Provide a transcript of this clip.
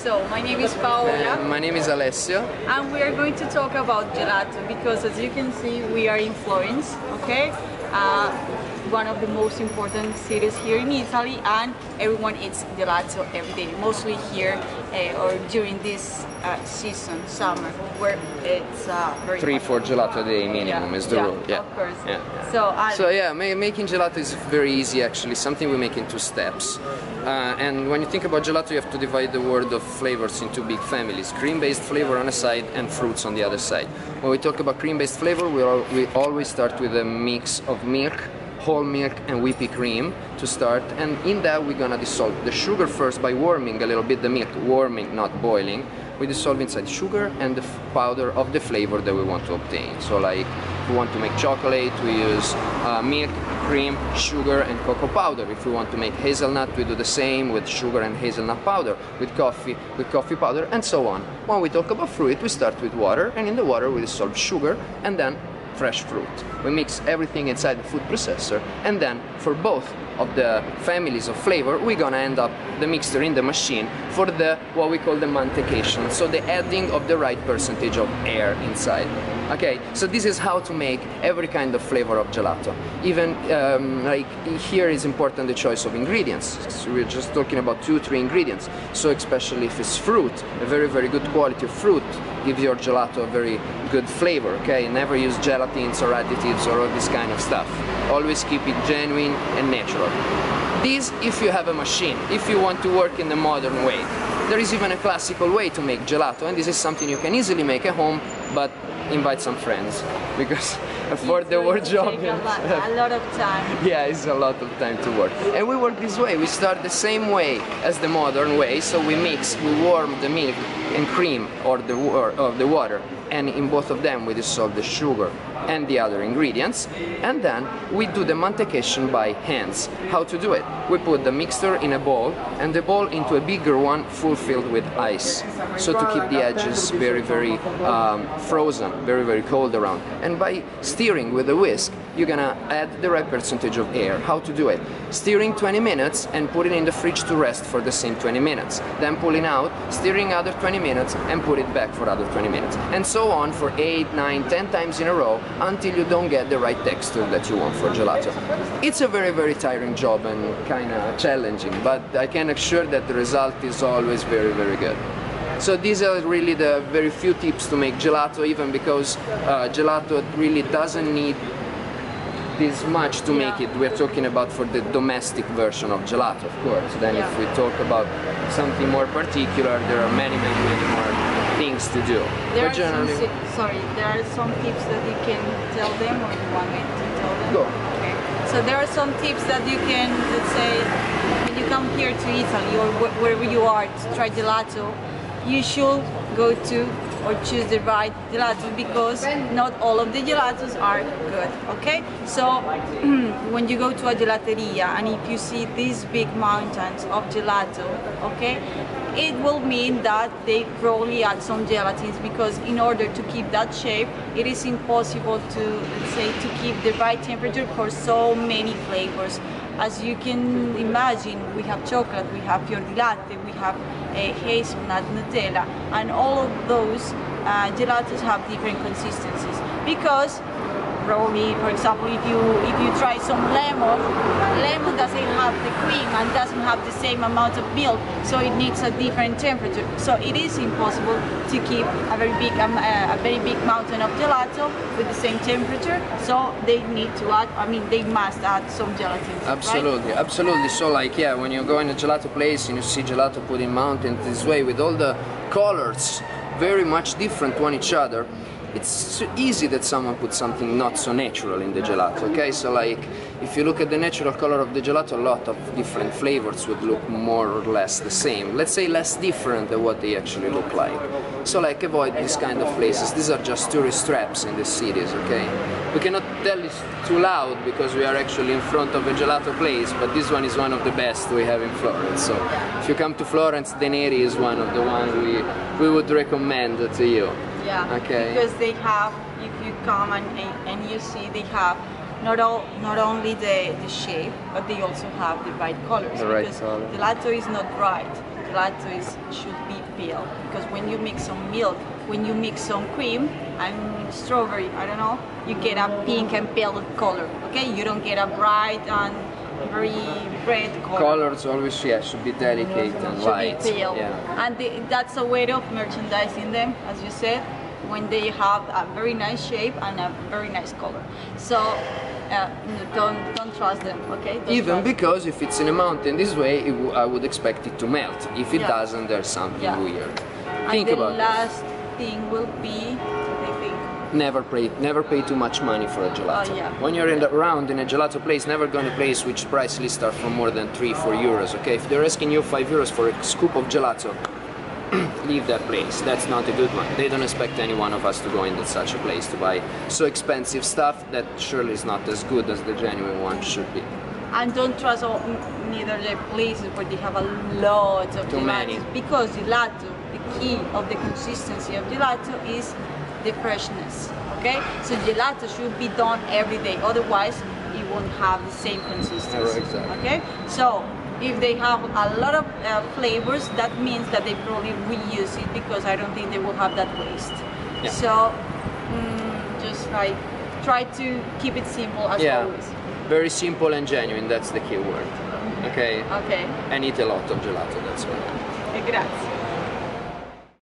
So, my name is Paola. My name is Alessio. And we are going to talk about gelato because, as you can see, we are in Florence, okay? One of the most important cities here in Italy, and everyone eats gelato every day, mostly here or during this season, summer, where it's very 3-4 gelato a day minimum is the rule. Yeah, of course. Yeah. So yeah, making gelato is very easy actually, something we make in 2 steps. And when you think about gelato, you have to divide the world of flavors into big families. Cream-based flavor on a side and fruits on the other side. When we talk about cream-based flavor, we always start with a mix of milk, whole milk and whipped cream to start, and in that we're gonna dissolve the sugar first by warming a little bit the milk, warming, not boiling. We dissolve inside sugar and the powder of the flavor that we want to obtain. So like if we want to make chocolate, we use milk, cream, sugar and cocoa powder. If we want to make hazelnut, we do the same with sugar and hazelnut powder, with coffee powder, and so on. When we talk about fruit, we start with water, and in the water we dissolve sugar and then fresh fruit. We mix everything inside the food processor, and then for both of the families of flavor we're gonna end up the mixture in the machine for the what we call the mantecation, so the adding of the right percentage of air inside. Okay, so this is how to make every kind of flavor of gelato. Even like here is important the choice of ingredients. So we're just talking about 2-3 ingredients. So especially if it's fruit, a very good quality of fruit gives your gelato a very good flavor. Okay, never use gelatins or additives or all this kind of stuff. Always keep it genuine and natural. This if you have a machine, if you want to work in the modern way. There is even a classical way to make gelato, and this is something you can easily make at home, but invite some friends, because for the work job a lot of time. Yeah, it's a lot of time to work. And we work this way. We start the same way as the modern way, so we warm the milk and cream or the water, and in both of them we dissolve the sugar and the other ingredients, and then we do the mantecation by hands. How to do it? We put the mixture in a bowl, and the bowl into a bigger one filled with ice, so to keep the edges very frozen, very cold around. And by stirring with a whisk, you're gonna add the right percentage of air. How to do it? Stirring 20 minutes and put it in the fridge to rest for the same 20 minutes. Then pulling out, stirring other 20 minutes and put it back for other 20 minutes. And so on for 8, 9, 10 times in a row until you don't get the right texture that you want for gelato. It's a very tiring job and kinda challenging, but I can assure that the result is always very good. So these are really the very few tips to make gelato, even because gelato really doesn't need this much to make it. We're talking about for the domestic version of gelato, of course. Then if we talk about something more particular, there are many more things to do. There are some tips that you can tell them, or you want me to tell them? Go. Okay. So there are some tips that you can, let's say, when you come here to Italy or wherever you are to try gelato, you should go to or choose the right gelato, because not all of the gelatos are good, okay? So when you go to a gelateria and if you see these big mountains of gelato, okay, it will mean that they probably add some gelatins, because in order to keep that shape, it is impossible to, let's say, to keep the right temperature for so many flavors. As you can imagine, we have chocolate, we have fior di latte, we have hazelnut, Nutella, and all of those gelatos have different consistencies, because probably, for example, if you try some lemon doesn't have the cream and doesn't have the same amount of milk, so it needs a different temperature. So it is impossible to keep a very big mountain of gelato with the same temperature. So they need to add, they must add some gelatin. Absolutely, right? Absolutely. So like, yeah, when you go in a gelato place and you see gelato put in mountains this way with all the colors very much different one each other, it's so easy that someone puts something not so natural in the gelato, okay? So like, if you look at the natural color of the gelato, a lot of different flavors would look more or less the same. Let's say less different than what they actually look like. So like, avoid these kind of places. These are just tourist traps in the cities, okay? We cannot tell this too loud because we are actually in front of a gelato place, but this one is one of the best we have in Florence. So if you come to Florence, Deneri is one of the ones we would recommend to you. Yeah, okay. Because they have, if you come and you see, they have not only the shape, but they also have the right colors. The right color. Gelato is not bright. gelato should be pale, because when you mix some milk, when you mix some cream and strawberry, I don't know, you get a pink and pale color. Okay, you don't get a bright and very red color. Colors always should be delicate and light. Should be pale. Yeah. And that's a way of merchandising them, as you said, when they have a very nice shape and a very nice color. So don't trust them, okay? Even because if it's in a mountain this way, I would expect it to melt. If it doesn't, there's something weird. Think about it. The last thing will be, I think, never pay too much money for a gelato. When you're around in a gelato place, never go in a place which price list start from more than 3-4 euros. Okay, if they're asking you 5 euros for a scoop of gelato, leave that place. That's not a good one. They don't expect any one of us to go into such a place to buy so expensive stuff that surely is not as good as the genuine one should be. And don't trust neither the places where they have a lot of gelato, because gelato, the key of the consistency of gelato is the freshness. Okay, so gelato should be done every day, otherwise it won't have the same consistency. Exactly. Okay, so if they have a lot of flavors, that means that they probably reuse it, because I don't think they will have that waste. Yeah. So just like try to keep it simple as always. Very simple and genuine, that's the key word. Okay? Okay. And eat a lot of gelato, that's all. Grazie.